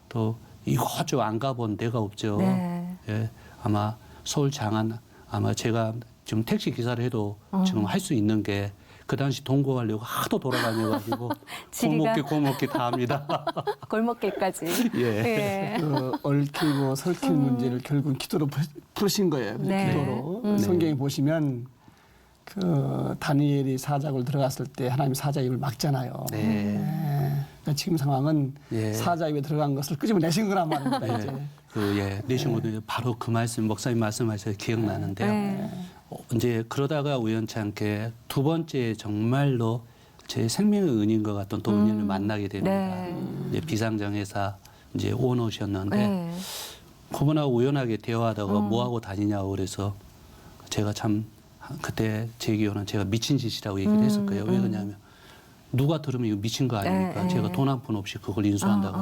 또 이것저것 안 가본 데가 없죠. 네. 예, 아마 서울 장안 아마 제가 지금 택시 기사를 해도 지금 할 수 있는 게 그 당시 동거 가려고 하도 돌아다녀가지고 지리가. 고목기 다 합니다. 골목길까지. 예. 네. 그 얽히고 설킬 문제를 결국 기도로 풀으신 거예요. 네. 기도로. 성경에 보시면 그 다니엘이 사자굴 들어갔을 때 하나님 사자 입을 막잖아요. 네. 그러니까 지금 상황은 예. 사자 입에 들어간 것을 끄집어내신 거란 말입니다. 이제. 내신 것도 바로 그 말씀 목사님 말씀하셔서 기억나는데요. 네. 이제 그러다가 우연치 않게 두 번째 정말로 제 생명의 은인 것 같던 또 은인을 만나게 됩니다. 네. 이제 비상장 회사 이제 오너셨는데 네. 그분하고 우연하게 대화하다가 뭐 하고 다니냐고 그래서 제가 참 그때 제 기억은 제가 미친 짓이라고 얘기를 했을 거예요. 왜 그러냐면 누가 들으면 이거 미친 거 아닙니까? 네. 제가 돈 한 푼 없이 그걸 인수한다고.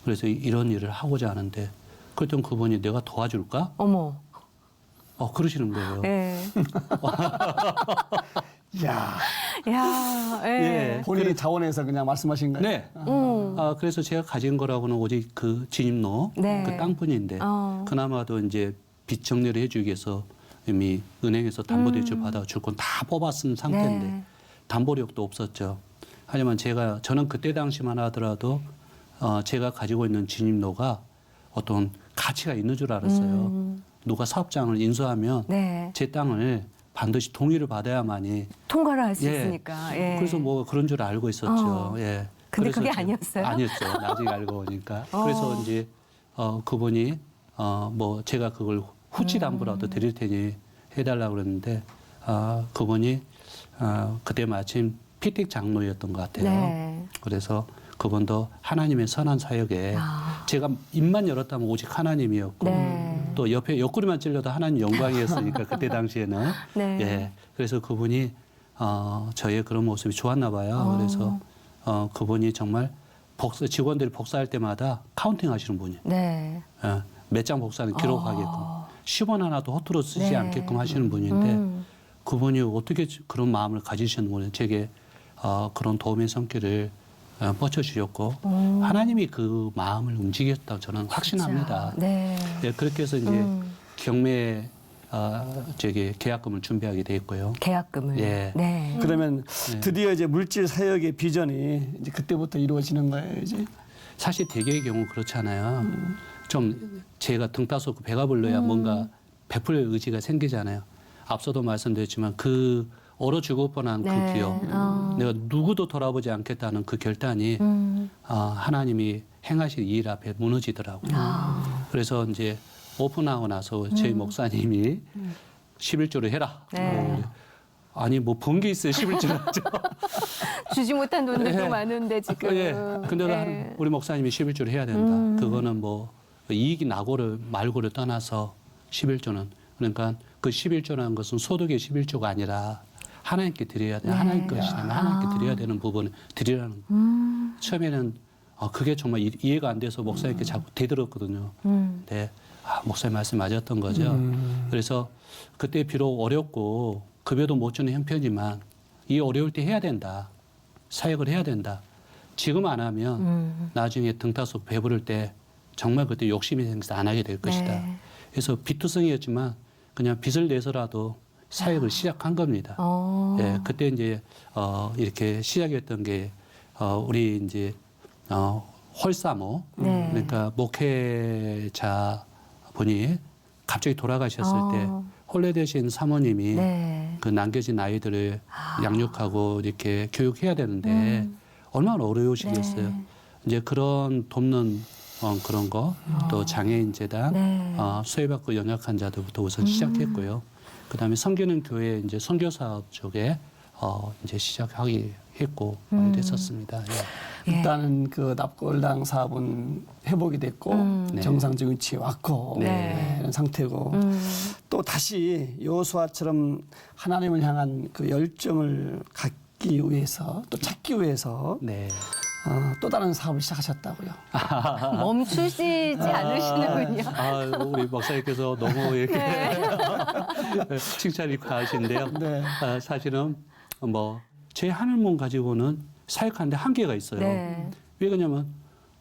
그래서 이런 일을 하고자 하는데 그랬더니 그분이 내가 도와줄까? 어머. 그러시는 거예요. 네. 야, 야, 예. 예. 본인이 자원해서 그냥 말씀하신 거예요? 네. 그래서 제가 가진 거라고는 오직 그 진입로, 네. 그 땅뿐인데 그나마도 이제 빚 정리를 해주기 위해서 이미 은행에서 담보대출 받아 줄 건 다 뽑아쓴 상태인데 네. 담보력도 없었죠. 하지만 저는 그때 당시만 하더라도 제가 가지고 있는 진입로가 어떤 가치가 있는 줄 알았어요. 누가 사업장을 인수하면 네. 제 땅을 반드시 동의를 받아야만이 통과를 할 수 예. 있으니까. 예. 그래서 뭐 그런 줄 알고 있었죠. 예. 근데 그래서 그게 제가- 아니었어요? 아니었죠. 나중에 알고 보니까. 그래서 이제 그분이 뭐 제가 그걸 후치 담보라도 드릴 테니 해달라고 그랬는데 그분이 그때 마침 피택 장로였던 것 같아요. 네. 그래서 그분도 하나님의 선한 사역에 제가 입만 열었다면 오직 하나님이었고 네. 또 옆에 옆구리만 찔려도 하나님 영광이었으니까 그때 당시에는 네. 예 그래서 그분이 저의 그런 모습이 좋았나 봐요. 그래서 그분이 정말 직원들이 복사할 때마다 카운팅 하시는 분이에요. 네. 몇 장 복사는 기록하게끔 10원 하나도 허투루 쓰지 네. 않게끔 하시는 분인데 그분이 어떻게 그런 마음을 가지셨는지 제게 그런 도움의 손길을 뻗쳐주셨고 하나님이 그 마음을 움직였다고 저는 확신합니다. 네. 예, 그렇게 해서 이제 경매 계약금을 준비하게 돼 있고요. 계약금을. 예. 네. 그러면 드디어 이제 물질 사역의 비전이 이제 그때부터 이루어지는 거예요, 이제. 사실 대개의 경우 그렇잖아요. 좀 제가 등 따서 배가 불러야 뭔가 베풀 의지가 생기잖아요. 앞서도 말씀드렸지만 그 얼어 죽을 뻔한 네. 그 기억, 내가 누구도 돌아보지 않겠다는 그 결단이 하나님이 행하실 일 앞에 무너지더라고요. 그래서 이제 오픈하고 나서 저희 목사님이 11조를 해라. 네. 아니 뭐 번 게 있어요 11조를 하죠. 주지 못한 돈들도 예. 많은데 지금. 예. 근데 네. 우리 목사님이 11조를 해야 된다. 그거는 뭐 이익이 나고를 말고를 떠나서 11조는 그러니까 그 11조라는 것은 소득의 11조가 아니라 하나님께 드려야 돼. 하나님 것이라면 하나님께 드려야 되는 부분을 드리라는 거예요. 처음에는 그게 정말 이해가 안 돼서 목사님께 자꾸 대들었거든요. 근데 목사님 말씀 맞았던 거죠. 그래서 그때 비록 어렵고 급여도 못 주는 형편이지만 이 어려울 때 해야 된다. 사역을 해야 된다. 지금 안 하면 나중에 등 따서 배부를 때 정말 그때 욕심이 생겨서 안 하게 될 것이다. 네. 그래서 비투성이었지만 그냥 빚을 내서라도 사역을 시작한 겁니다. 예, 그때 이제 이렇게 시작했던 게 우리 이제 홀사모 네. 그러니까 목회자 분이 갑자기 돌아가셨을 때 혼례 되신 사모님이 네. 그 남겨진 아이들을 양육하고 이렇게 교육해야 되는데 얼마나 어려우시겠어요. 네. 이제 그런 돕는 그런 거 또 장애인 재단 네. 수혜받고 연약한 자들부터 우선 시작했고요. 그다음에 섬기는 교회 이제 선교 사업 쪽에 이제 시작하기 했고 많이 됐었습니다. 예. 일단은 그 납골당 사업은 회복이 됐고 네. 정상적인 위치에 왔고 네. 네, 이런 상태고 또 다시 여호수아처럼 하나님을 향한 그 열정을 갖기 위해서 또 찾기 위해서 네. 또 다른 사업을 시작하셨다고요. 멈추시지 않으시는군요. 우리 목사님께서 너무 이렇게 칭찬이 과하신데요. 네. 사실은 뭐 제 하늘문 가지고는 사역하는데 한계가 있어요. 네. 왜 그러냐면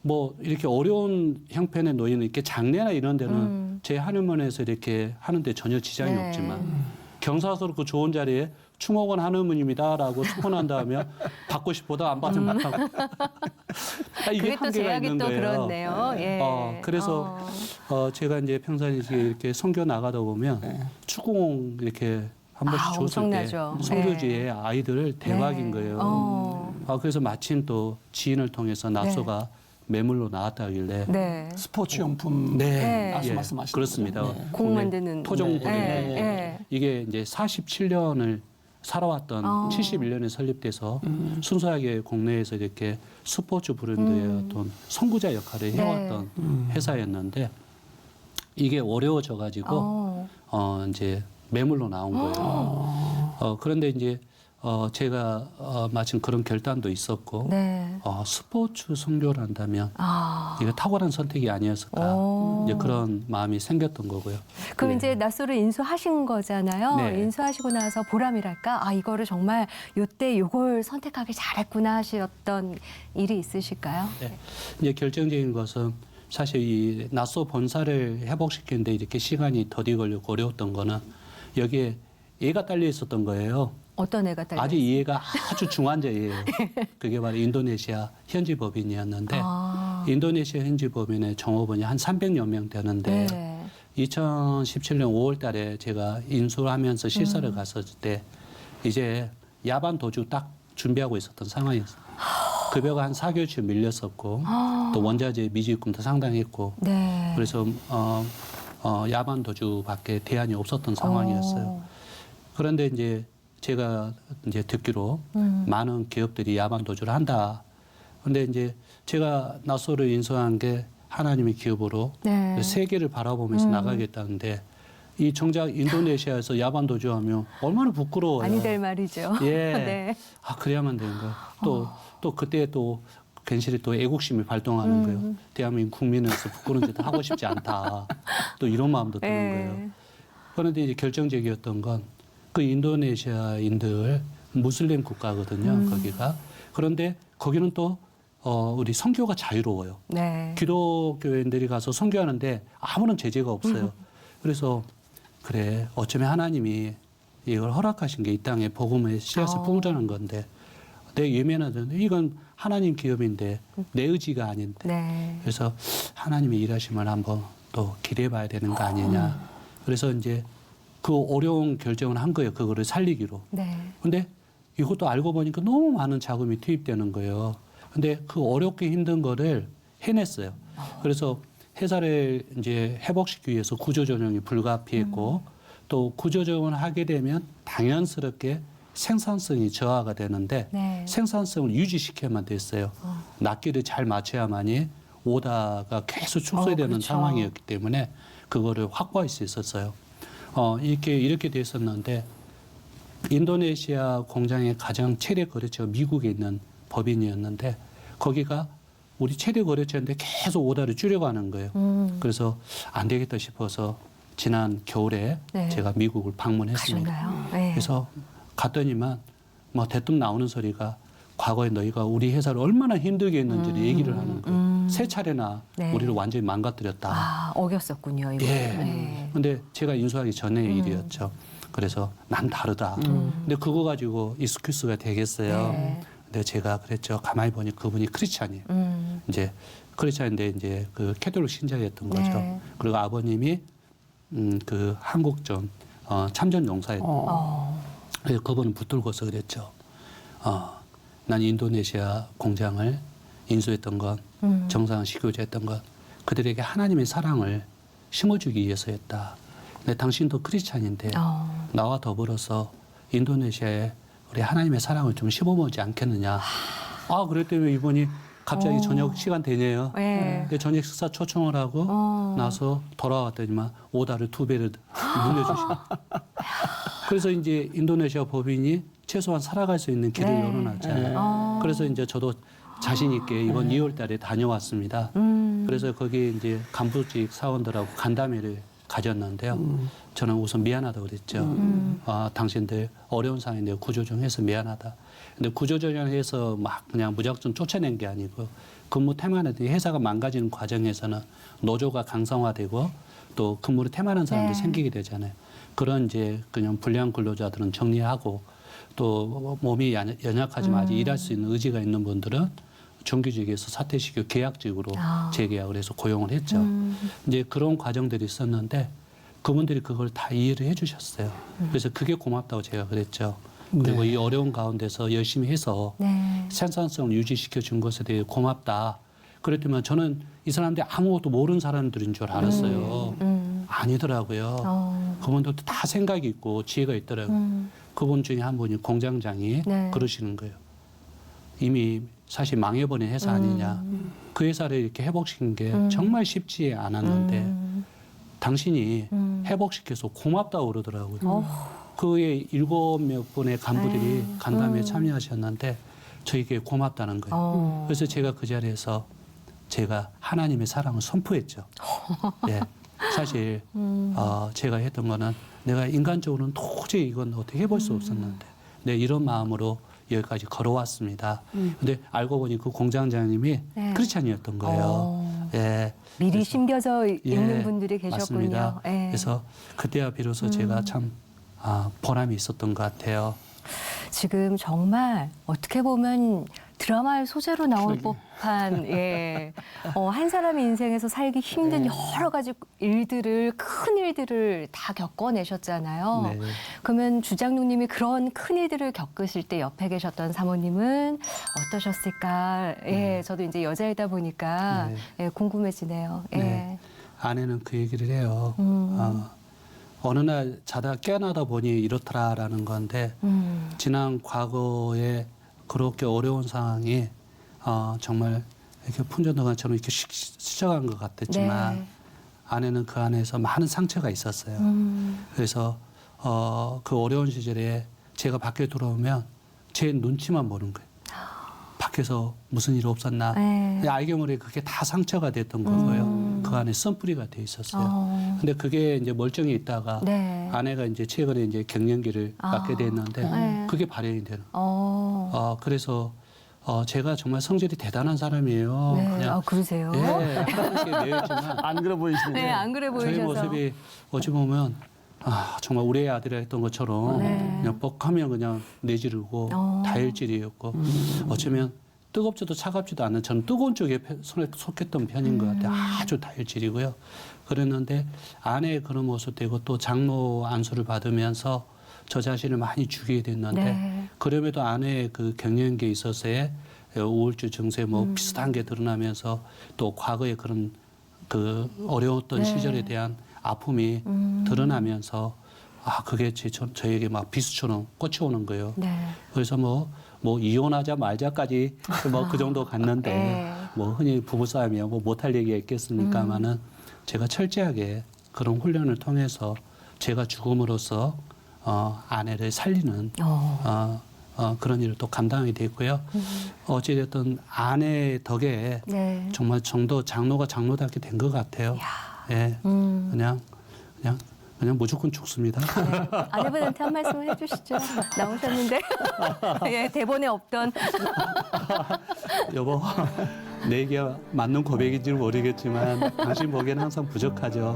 뭐 이렇게 어려운 형편에 놓이는 이렇게 장례나 이런 데는 제 하늘문에서 이렇게 하는데 전혀 지장이 네. 없지만 경사스럽고 좋은 자리에 추모원 하늘문입니다라고 소원한 다음에 받고 싶어도 안 받으면 못 하고 이게 그게 또 한계가 제약이 있는 또 거예요. 그렇네요. 예. 그래서 제가 이제 평상시에 이렇게 선교 나가다 보면 네. 축구공 이렇게 한 번씩 줬을 엄청나죠. 때 선교지에 아이들 네. 대박인 거예요. 그래서 마침 또 지인을 통해서 나소가 매물로 나왔다길래 네. 스포츠 용품 네. 나서 예, 말씀하시는 그렇습니다. 거죠. 네. 공 만드는 토종군인데 네. 네. 이게 이제 47년을 살아왔던 71년에 설립돼서 순수하게 국내에서 이렇게 스포츠 브랜드의 어떤 선구자 역할을 해왔던 회사였는데 이게 어려워져 가지고 이제 매물로 나온 거예요. 그런데 이제 제가 마침 그런 결단도 있었고 네. 스포츠 선교를 한다면 이거 탁월한 선택이 아니었을까 이제 그런 마음이 생겼던 거고요. 그럼 네. 이제 낯소를 인수하신 거잖아요. 네. 인수하시고 나서 보람이랄까? 이거를 정말 요때 요걸 선택하기 잘했구나 하셨던 일이 있으실까요? 네. 이제 결정적인 것은 사실 이 낯소 본사를 회복시키는데 이렇게 시간이 더디 걸리고 어려웠던 거는 여기에 얘가 딸려 있었던 거예요. 어떤 애가 딸려? 아직 이해가 아주 중환자예요. 그게 바로 인도네시아 현지 법인이었는데 인도네시아 현지 법인의 종업원이 한 300여 명 되는데 네. 2017년 5월 달에 제가 인수하면서 실사를 갔었을 때 이제 야반 도주 딱 준비하고 있었던 상황이었어요. 급여가 한 4개월치 밀렸었고 또 원자재 미지급금도 상당했고 네. 그래서 야반 도주밖에 대안이 없었던 상황이었어요. 그런데 이제 제가 이제 듣기로 많은 기업들이 야반 도주를 한다. 그런데 이제 제가 낯소를 인수한 게 하나님의 기업으로 네. 세계를 바라보면서 나가겠다는데 이 정작 인도네시아에서 야반 도주하면 얼마나 부끄러워요. 아니 될 말이죠. 예. 네. 그래야만 되는 거예요. 또 그때 또 괜시리 또 애국심이 발동하는 거예요. 대한민국 국민으로서 부끄러운 짓 하고 싶지 않다. 또 이런 마음도 드는 네. 거예요. 그런데 이제 결정적이었던 건 그 인도네시아인들 무슬림 국가거든요. 거기가. 그런데 거기는 또 우리 선교가 자유로워요. 네. 기독교인들이 가서 선교하는데 아무런 제재가 없어요. 그래서 그래 어쩌면 하나님이 이걸 허락하신 게 이 땅에 복음의 씨앗을 뿌리는 건데 내 예면하던 이건 하나님 기업인데 내 의지가 아닌데 네. 그래서 하나님의 일하심을 한번 또 기대해봐야 되는 거 아니냐. 그래서 이제 그 어려운 결정을 한 거예요. 그거를 살리기로. 네. 근데 이것도 알고 보니까 너무 많은 자금이 투입되는 거예요. 근데 그 어렵게 힘든 거를 해냈어요. 그래서 회사를 이제 회복시키기 위해서 구조조정이 불가피했고 또 구조조정을 하게 되면 당연스럽게 생산성이 저하가 되는데 네. 생산성을 유지시켜야만 됐어요. 낱개를 잘 맞춰야만이 오다가 계속 축소되는 그렇죠. 상황이었기 때문에 그거를 확보할 수 있었어요. 이렇게 됐었는데 인도네시아 공장의 가장 최대 거래처가 미국에 있는 법인이었는데 거기가 우리 최대 거래처인데 계속 오다를 줄여가는 거예요. 그래서 안 되겠다 싶어서 지난 겨울에 네. 제가 미국을 방문했습니다. 가셨나요? 네. 그래서 갔더니만 뭐 대뜸 나오는 소리가 과거에 너희가 우리 회사를 얼마나 힘들게 했는지를 얘기를 하는 거예요. 세 차례나 네. 우리를 완전히 망가뜨렸다. 아, 어겼었군요. 이거. 예. 네. 근데 제가 인수하기 전의 일이었죠. 그래서 난 다르다. 근데 그거 가지고 익스큐스가 되겠어요. 네. 근데 제가 그랬죠. 가만히 보니 그분이 크리스찬이에요. 이제 크리스찬인데 이제 그 캐톨릭 신자였던 거죠. 네. 그리고 아버님이 그 한국전 참전 용사였고 그래서 그분은 붙들고서 그랬죠. 난 인도네시아 공장을 인수했던 건 정상시키고자 했던 건 그들에게 하나님의 사랑을 심어주기 위해서였다. 근데 당신도 크리스찬인데 나와 더불어서 인도네시아에 우리 하나님의 사랑을 좀 심어보지 않겠느냐. 아, 그랬더니 이분이 갑자기 저녁 시간 되네요. 네. 근데 저녁 식사 초청을 하고 나서 돌아왔더니만 오다를 2배를 물려주시고. 그래서 이제 인도네시아 법인이 최소한 살아갈 수 있는 길을 네. 열어놨잖아요. 그래서 이제 저도 자신 있게 이번 2월 달에 다녀왔습니다. 그래서 거기 이제 간부직 사원들하고 간담회를 가졌는데요. 저는 우선 미안하다고 그랬죠. 당신들 어려운 상황인데 구조조정해서 미안하다. 근데 구조조정해서 막 그냥 무작정 쫓아낸 게 아니고 근무 태만하더니 회사가 망가지는 과정에서는 노조가 강성화되고 또 근무를 태만한 사람들이 네. 생기게 되잖아요. 그런 이제 그냥 불량 근로자들은 정리하고 또 몸이 연약하지만 아직 일할 수 있는 의지가 있는 분들은 정규직에서 사퇴시키고 계약직으로 재계약을 해서 고용을 했죠. 이제 그런 과정들이 있었는데 그분들이 그걸 다 이해를 해주셨어요. 그래서 그게 고맙다고 제가 그랬죠. 그리고 이 어려운 가운데서 열심히 해서 네. 생산성을 유지시켜 준 것에 대해 고맙다. 그랬더니 저는 이 사람들이 아무것도 모르는 사람들인 줄 알았어요. 아니더라고요. 그분들도 다 생각이 있고 지혜가 있더라고요. 그분 중에 한 분이 공장장이 네. 그러시는 거예요. 이미 사실 망해버린 회사 아니냐. 그 회사를 이렇게 회복시킨 게 정말 쉽지 않았는데 당신이 회복시켜서 고맙다고 그러더라고요. 그 외에 7몇 분의 간부들이 간담회에 참여하셨는데 저에게 고맙다는 거예요. 그래서 제가 그 자리에서 제가 하나님의 사랑을 선포했죠. 예. 사실 제가 했던 거는 내가 인간적으로는 도저히 이건 어떻게 해볼 수 없었는데 네, 이런 마음으로 여기까지 걸어왔습니다. 근데 알고 보니 그 공장장님이 네. 크리스찬이었던 거예요. 예. 미리 그래서- 심겨져 예, 있는 분들이 계셨군요. 맞습니다. 예. 그래서 그때야 비로소 제가 참 보람이 있었던 것 같아요. 지금 정말 어떻게 보면 드라마의 소재로 나올 법한 한 사람의 인생에서 살기 힘든 여러 가지 일들을 큰 일들을 다 겪어내셨잖아요. 네. 그러면 주장로님이 그런 큰 일들을 겪으실 때 옆에 계셨던 사모님은 어떠셨을까? 예, 저도 이제 여자이다 보니까 네. 궁금해지네요. 예. 네. 아내는 그 얘기를 해요. 어느 날 자다 깨어나다 보니 이렇더라라는 건데 지난 과거에 그렇게 어려운 상황이 정말 이렇게 풍전등화처럼 이렇게 스쳐간 것 같았지만 네. 아내는 그 안에서 많은 상처가 있었어요. 그래서 그 어려운 시절에 제가 밖에 들어오면 제 눈치만 보는 거예요. 밖에서 무슨 일 없었나. 네. 알게 모르게 그게 다 상처가 됐던 거고요. 그 안에 썬뿌리가 돼 있었어요. 근데 그게 이제 멀쩡히 있다가 네. 아내가 이제 최근에 이제 갱년기를 맞게 됐는데 네. 그게 발현이 되는. 그래서 제가 정말 성질이 대단한 사람이에요. 네. 그냥 그러세요? 예, 하나님께 내었지만 안 그래 보이시는데. 네, 안 그래 저희 보이셔서. 모습이 어찌 보면 정말 우리 애들이 했던 것처럼 네. 그냥 뻑하면 그냥 내지르고 다혈질이었고 어쩌면 뜨겁지도 차갑지도 않은 저는 뜨거운 쪽에 손에 속했던 편인 것 같아요. 아주 다혈질이고요. 그랬는데 아내의 그런 모습 되고 또 장로 안수를 받으면서 저 자신을 많이 죽이게 됐는데 네. 그럼에도 아내의 그 갱년기에 있어서의 우울증 증세 뭐 비슷한 게 드러나면서 또 과거의 그런 그 어려웠던 네. 시절에 대한 아픔이 드러나면서 그게 저에게 막 비수처럼 꽂혀오는 거예요. 네. 그래서 뭐 이혼하자 말자까지 뭐 그 정도 갔는데 네. 뭐 흔히 부부싸움이야 뭐 못할 얘기가 있겠습니까마는 제가 철저하게 그런 훈련을 통해서 제가 죽음으로써 아내를 살리는 그런 일을 또 감당하게 됐고요. 어찌됐든 아내 덕에 네. 정말 장로가 장로답게 된 것 같아요. 예, 그냥 그냥 무조건 죽습니다. 아내분한테 한 말씀 해주시죠. 나오셨는데 예, 대본에 없던 여보, 내게 맞는 고백인지는 모르겠지만 당신 보기에는 항상 부족하죠.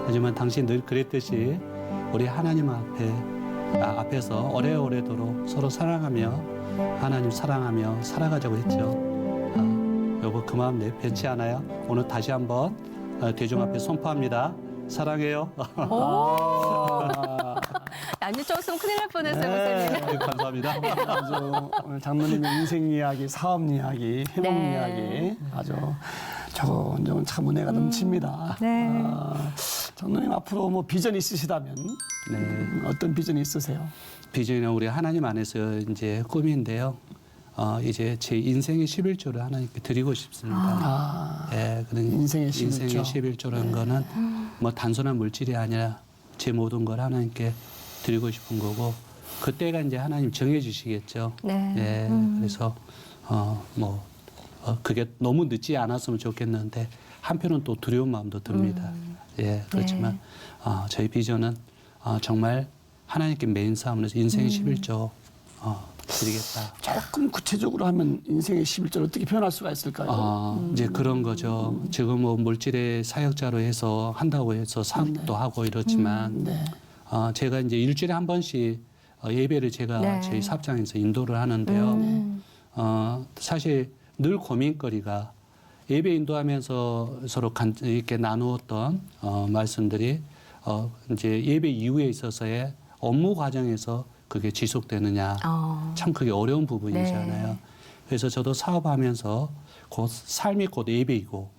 하지만 당신 늘 그랬듯이 우리 하나님 앞에서 오래오래도록 서로 사랑하며 하나님 사랑하며 살아가자고 했죠. 여보, 그 마음 변치 않아요. 오늘 다시 한번 대중 앞에 선포합니다. 사랑해요. 남녀 쩌었으면 큰일 날 뻔했어요, 목사님. 네, 감사합니다. 아주 오늘 장로님의 인생 이야기, 사업 이야기, 회복 네. 이야기 아주 저건 참 은혜가 넘칩니다. 네. 장로님 앞으로 뭐 비전이 있으시다면 네. 어떤 비전이 있으세요? 비전은 우리 하나님 안에서 이제 꿈인데요. 이제 제 인생의 11조를 하나님께 드리고 싶습니다. 예, 그런 인생의 11조. 인생의 11조라는 거는 뭐 단순한 물질이 아니라 제 모든 걸 하나님께 드리고 싶은 거고 그때가 이제 하나님 정해 주시겠죠. 네. 예, 그래서 그게 너무 늦지 않았으면 좋겠는데 한편은 또 두려운 마음도 듭니다. 예, 그렇지만 저희 비전은 정말 하나님께 매인 싸움에서 인생의 11조 드리겠다. 조금 구체적으로 하면 인생의 11절 어떻게 표현할 수가 있을까요? 이제 그런 거죠. 지금 뭐 물질의 사역자로 해서 한다고 해서 사업도 하고 이렇지만 네. 제가 이제 일주일에 한 번씩 예배를 제가 네. 저희 사업장에서 인도를 하는데요. 사실 늘 고민거리가 예배 인도하면서 서로 이렇게 나누었던 말씀들이 이제 예배 이후에 있어서의 업무 과정에서 그게 지속되느냐 참 그게 어려운 부분이잖아요. 네. 그래서 저도 사업하면서 곧 삶이 곧 예배이고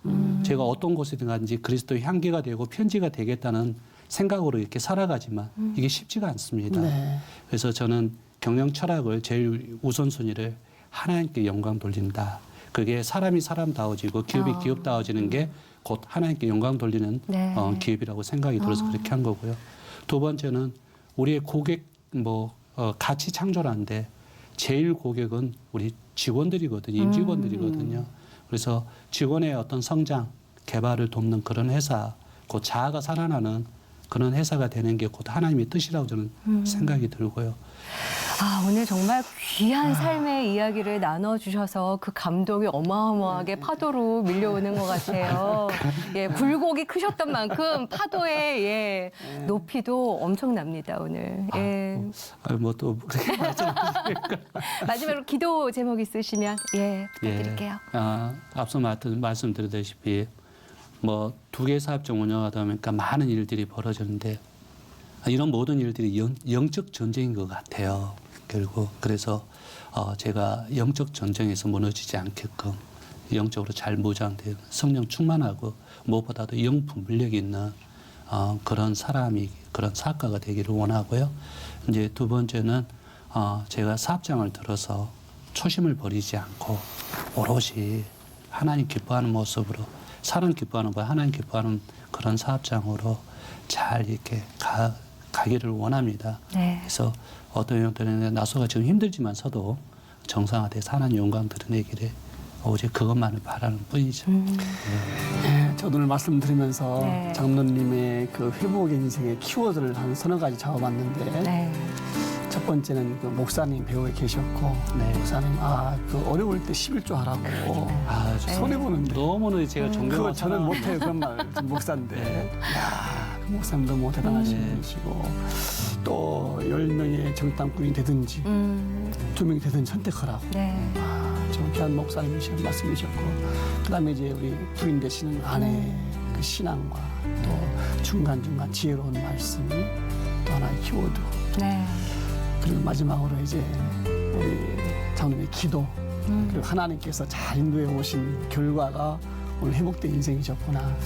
제가 어떤 곳이든 간지 그리스도의 향기가 되고 편지가 되겠다는 생각으로 이렇게 살아가지만 이게 쉽지가 않습니다. 네. 그래서 저는 경영 철학을 제일 우선순위를 하나님께 영광 돌린다. 그게 사람이 사람다워지고 기업이 기업다워지는 게 곧 하나님께 영광 돌리는 네. 기업이라고 생각이 들어서 그렇게 한 거고요. 두 번째는 우리의 고객 가치 창조라는데 제일 고객은 우리 직원들이거든요. 임직원들이거든요. 그래서 직원의 어떤 성장, 개발을 돕는 그런 회사, 곧 자아가 살아나는 그런 회사가 되는 게 곧 하나님의 뜻이라고 저는 생각이 들고요. 오늘 정말 귀한 삶의 이야기를 나눠주셔서 그 감동이 어마어마하게 파도로 밀려오는 것 같아요. 예, 굴곡이 크셨던 만큼 파도의 예, 높이도 엄청납니다, 오늘. 예. 또 그렇게 마지막으로 기도 제목 있으시면 예, 부탁드릴게요. 앞서 말씀드렸다시피 뭐 2개 사업장 운영하다 보니까 많은 일들이 벌어졌는데 이런 모든 일들이 영적 전쟁인 것 같아요. 결국 그래서 제가 영적 전쟁에서 무너지지 않게끔 영적으로 잘 무장된 성령 충만하고 무엇보다도 영 분별력 있는 그런 사람이 그런 사업가가 되기를 원하고요. 이제 두 번째는 제가 사업장을 들어서 초심을 버리지 않고 오롯이 하나님 기뻐하는 모습으로 사람 기뻐하는 거 하나님 기뻐하는 그런 사업장으로 잘 이렇게 가기를 원합니다. 네. 그래서 어떤 때는 나소가 지금 힘들지만서도 정상화돼서 하나님 영광 드러내기를 오직 그것만을 바라는 뿐이죠. 네, 저도 오늘 말씀드리면서 네. 장로님의 그 회복의 인생의 키워드를 한 서너 가지 잡아봤는데 네. 첫 번째는 그 목사님 배우에 계셨고 네. 목사님 그 어려울 때 11조 하라고 손해 보는데 너무나 제가 그거 존경하는 저는 못해요 그런 말 목사인데 그 목사님 너무 대단하신 분이시고 또 10명의 정탐꾼이 되든지 2명이 되든지 선택하라고 네. 좀 귀한 목사님이신 말씀이셨고 그다음에 이제 우리 부인 되시는 아내의 그 신앙과 또 중간중간 지혜로운 말씀 또 하나의 키워드 네. 그리고 마지막으로 이제 우리 장로님의 기도 그리고 하나님께서 잘 인도해 오신 결과가 오늘 회복된 인생이셨구나.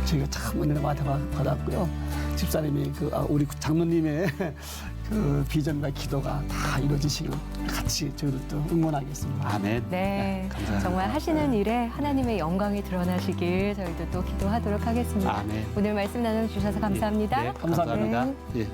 저희가 참 은혜를 많이 받았고요. 집사님이 우리 장로님의 그 비전과 기도가 다 이루어지시길 같이 저희들도 응원하겠습니다. 아멘. 네. 감사합니다. 정말 하시는 일에 하나님의 영광이 드러나시길 저희도 또 기도하도록 하겠습니다. 아멘. 오늘 말씀 나눠주셔서 감사합니다. 네, 감사합니다. 감사합니다. 예.